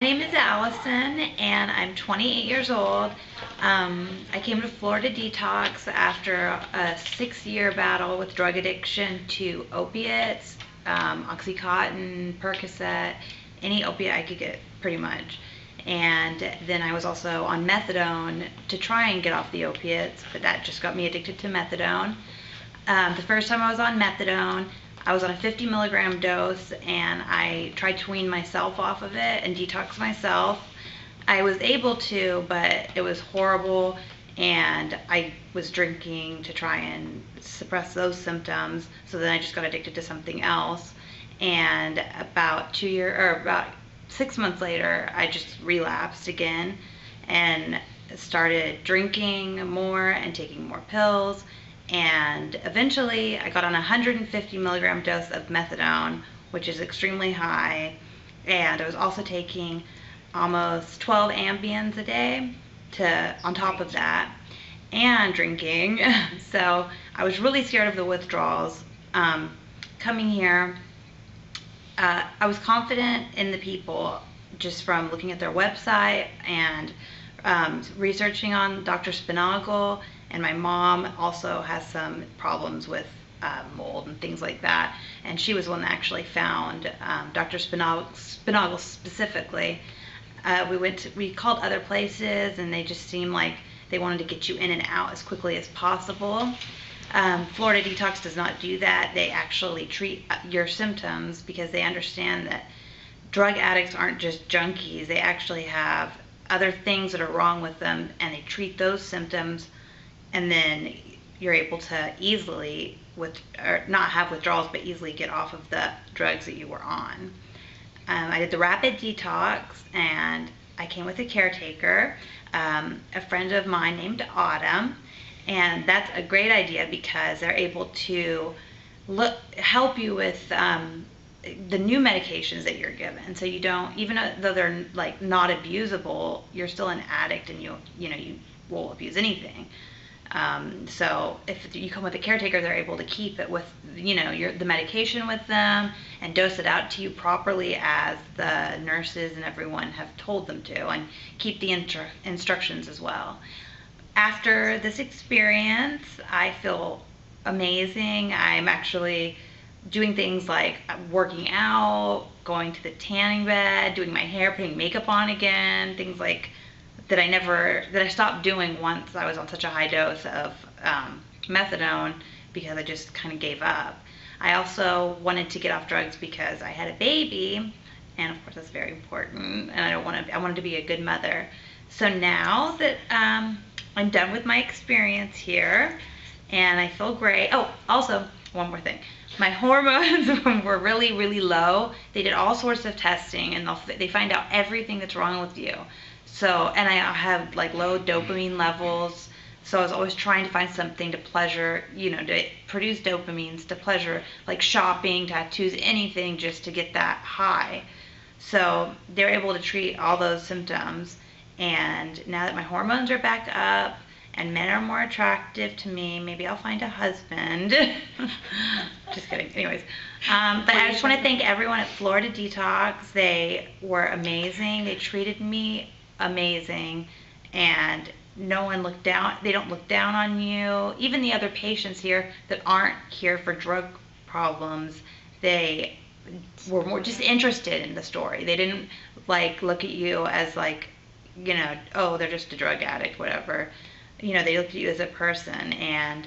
My name is Allison and I'm 28 years old. I came to Florida Detox after a 6-year battle with drug addiction to opiates, Oxycontin, Percocet, any opiate I could get pretty much. And then I was also on methadone to try and get off the opiates, but that just got me addicted to methadone. The first time I was on methadone, I was on a 50 milligram dose and I tried to wean myself off of it and detox myself. I was able to, but it was horrible, and I was drinking to try and suppress those symptoms. So then I just got addicted to something else. And about 6 months later, I just relapsed again and started drinking more and taking more pills. And eventually I got on a 150 milligram dose of methadone, which is extremely high. And I was also taking almost 12 Ambiens a day on top of that, and drinking. So I was really scared of the withdrawals. Coming here, I was confident in the people just from looking at their website and researching on Dr. Sponaugle. And my mom also has some problems with mold and things like that. And she was the one that actually found Dr. Sponaugle specifically. We called other places, and they just seemed like they wanted to get you in and out as quickly as possible. Florida Detox does not do that. They actually treat your symptoms because they understand that drug addicts aren't just junkies. They actually have other things that are wrong with them, and they treat those symptoms, and then you're able to easily, or not have withdrawals, but easily get off of the drugs that you were on. I did the rapid detox, and I came with a caretaker, a friend of mine named Autumn, and that's a great idea because they're able to help you with the new medications that you're given. So you don't, even though they're like not abusable, you're still an addict, and you will abuse anything. So if you come with a caretaker, they're able to keep it with, the medication with them and dose it out to you properly as the nurses and everyone have told them to, and keep the instructions as well. After this experience, I feel amazing. I'm actually doing things like working out, going to the tanning bed, doing my hair, putting makeup on again, things like that I stopped doing once I was on such a high dose of methadone, because I just kind of gave up. I also wanted to get off drugs because I had a baby, and of course that's very important, and I wanted to be a good mother. So now that I'm done with my experience here and I feel great. Oh, also one more thing. My hormones were really, really low. They did all sorts of testing, and they find out everything that's wrong with you. So, and I have like low dopamine levels. So I was always trying to find something to pleasure, to produce dopamines to pleasure, like shopping, tattoos, anything just to get that high. So they're able to treat all those symptoms. And now that my hormones are back up and men are more attractive to me, maybe I'll find a husband. Just kidding. Anyways, but I just want to thank everyone at Florida Detox. They were amazing. They treated me amazing, and no one looked down. They don't look down on you. Even the other patients here that aren't here for drug problems, they were more just interested in the story. They didn't like look at you as like, oh, they're just a drug addict, whatever. They looked at you as a person. And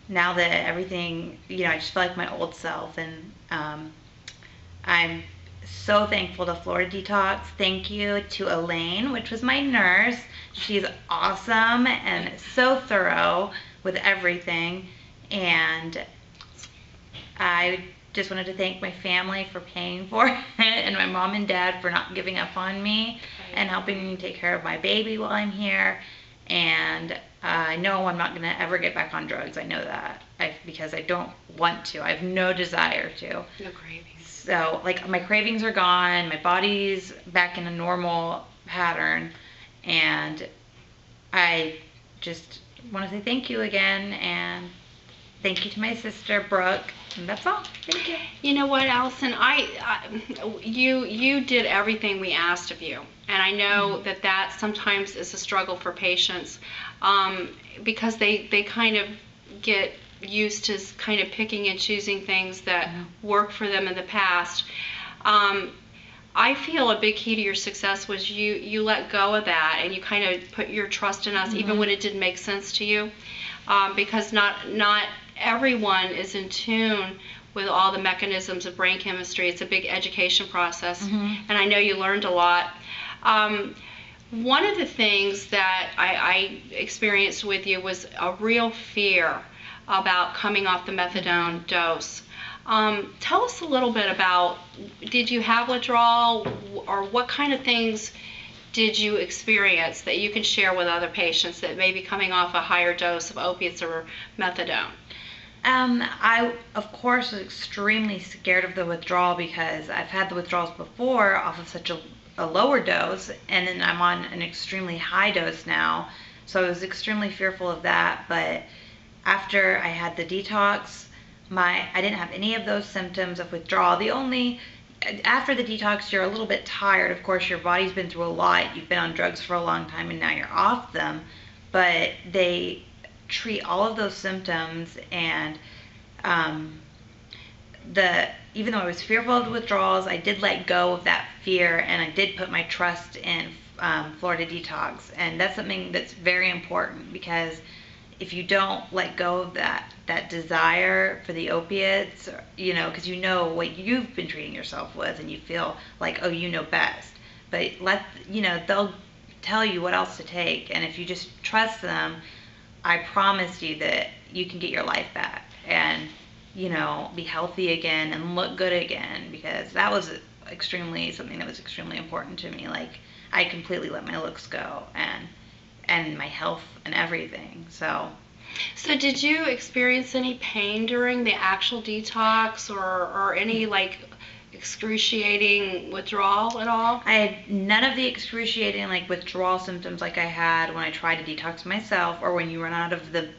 now that everything, I just feel like my old self, and I'm so thankful to Florida Detox. Thank you to Elaine, which was my nurse. She's awesome and so thorough with everything. And I just wanted to thank my family for paying for it, and my mom and dad for not giving up on me and helping me take care of my baby while I'm here. And I know I'm not going to ever get back on drugs. I know that, because I don't want to. I have no desire to. No cravings. So, like, my cravings are gone. My body's back in a normal pattern. And I just want to say thank you again. And thank you to my sister, Brooke, and that's all. Thank you. You know what, Allison? You did everything we asked of you, and I know that sometimes is a struggle for patients, because they kind of get used to kind of picking and choosing things that work for them in the past. I feel a big key to your success was you let go of that, and you kind of put your trust in us, even when it didn't make sense to you, because not everyone is in tune with all the mechanisms of brain chemistry. It's a big education process, and I know you learned a lot. One of the things that I experienced with you was a real fear about coming off the methadone dose. Tell us a little bit about, did you have withdrawal, or what kind of things did you experience that you can share with other patients that may be coming off a higher dose of opiates or methadone? I, of course, was extremely scared of the withdrawal because I've had the withdrawals before off of such a lower dose, and then I'm on an extremely high dose now. So I was extremely fearful of that. But after I had the detox, I didn't have any of those symptoms of withdrawal. After the detox, you're a little bit tired. Of course, your body's been through a lot. You've been on drugs for a long time, and now you're off them. But they treat all of those symptoms, and even though I was fearful of the withdrawals, I did let go of that fear, and I did put my trust in Florida Detox. And that's something that's very important, because if you don't let go of that desire for the opiates, because you know what you've been treating yourself with, and you feel like, oh, you know best, but they'll tell you what else to take, and if you just trust them, I promise you that you can get your life back and be healthy again and look good again, because that was something that was extremely important to me. Like, I completely let my looks go and my health and everything. So did you experience any pain during the actual detox, or any like excruciating withdrawal at all? I had none of the excruciating withdrawal symptoms like I had when I tried to detox myself, or when you run out of the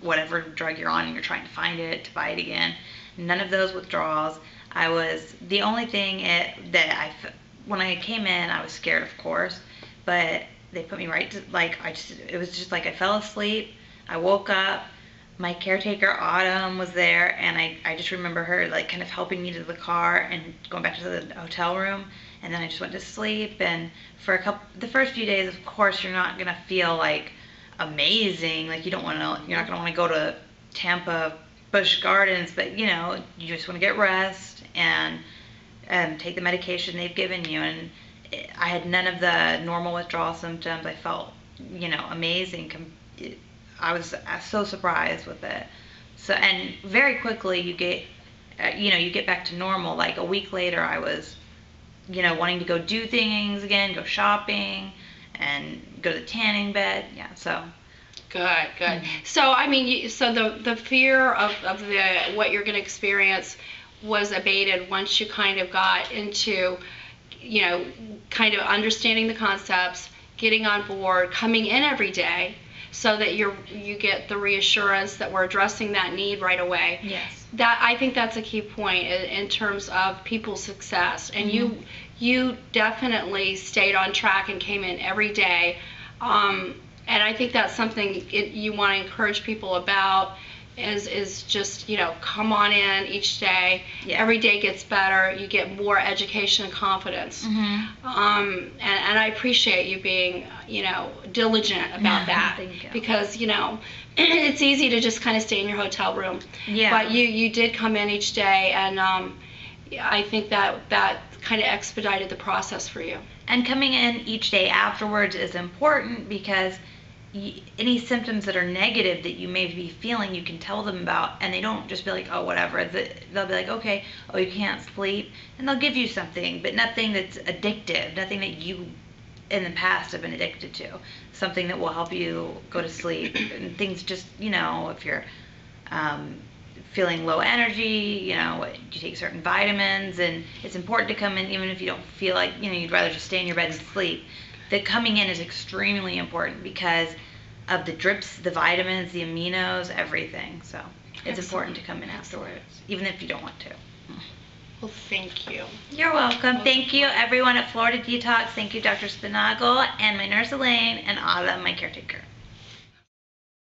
whatever drug you're on and you're trying to find it to buy it again. None of those withdrawals. The only thing when I came in, I was scared, of course, but they put me right to, it was just like I fell asleep. I woke up, my caretaker Autumn was there, and I just remember her kind of helping me to the car and going back to the hotel room, and then I just went to sleep. And for the first few days, of course, you're not gonna feel amazing, you're not gonna want to go to Tampa Busch Gardens, but you just want to get rest and take the medication they've given you. And I had none of the normal withdrawal symptoms. I felt amazing. I was so surprised with it. So, and very quickly you get back to normal. Like a week later, I was wanting to go do things again, go shopping and go to the tanning bed. Yeah, so good. So I mean, so the fear of what you're going to experience was abated once you kind of got into kind of understanding the concepts, getting on board, coming in every day, so that you get the reassurance that we're addressing that need right away. Yes. I think that's a key point in terms of people's success. And you definitely stayed on track and came in every day. And I think that's something you want to encourage people about, is just, come on in each day. Yeah. Every day gets better. You get more education and confidence. And I appreciate you being, diligent about that. Thank you. Because, it's easy to just kind of stay in your hotel room. Yeah. But you did come in each day, and I think that kind of expedited the process for you. And coming in each day afterwards is important, because any symptoms that are negative that you may be feeling, you can tell them about, and they don't just be like, oh, whatever. They'll be like, okay, oh, you can't sleep, and they'll give you something, but nothing that's addictive, nothing that you in the past have been addicted to, something that will help you go to sleep. And things just, if you're feeling low energy, you take certain vitamins, and it's important to come in even if you don't feel like, you'd rather just stay in your bed and sleep. The coming in is extremely important because of the drips, the vitamins, the aminos, everything. So it's important to come in afterwards, even if you don't want to. Well, thank you. You're welcome. Most Thank you, important. everyone at Florida Detox. Thank you, Dr. Sponaugle, and my nurse Elaine, and Ada, my caretaker.